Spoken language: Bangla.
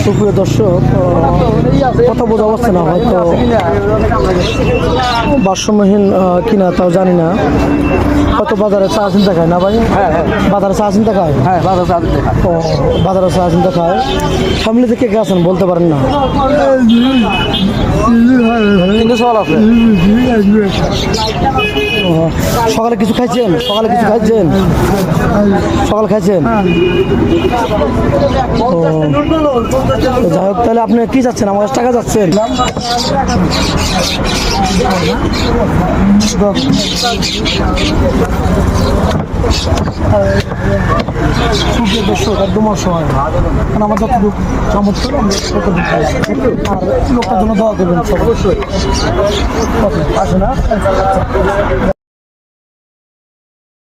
সুপ্রিয় দর্শক, কথা বোঝা অবস্থা না, হয়তো ভারসাম্যহীন কিনা তাও জানি না। কত বাজারে চা চিন্তা খায় না ভাই? বাজারে চা চিন্তা খায়? হ্যাঁ, বাজার চা দিতে খায়। ও, বাজারে চা চিন্তা খায়। ফ্যামিলিতে কে কে আছেন বলতে পারেন না? কিন্তু সওয়াল আছে। সকালে কিছু খাইছেন? সকালে কিছু খাইছেন? সকাল খাইছেন? যাই হোক, তাহলে আপনি কি চাচ্ছেন? আমার কাছে টাকা যাচ্ছেন? দর্শক একদম অসহায়, কারণ আমার যতটুকু সামর্থ্য আর লোকটার জন্য দোয়া করবেন অবশ্যই। আসে না।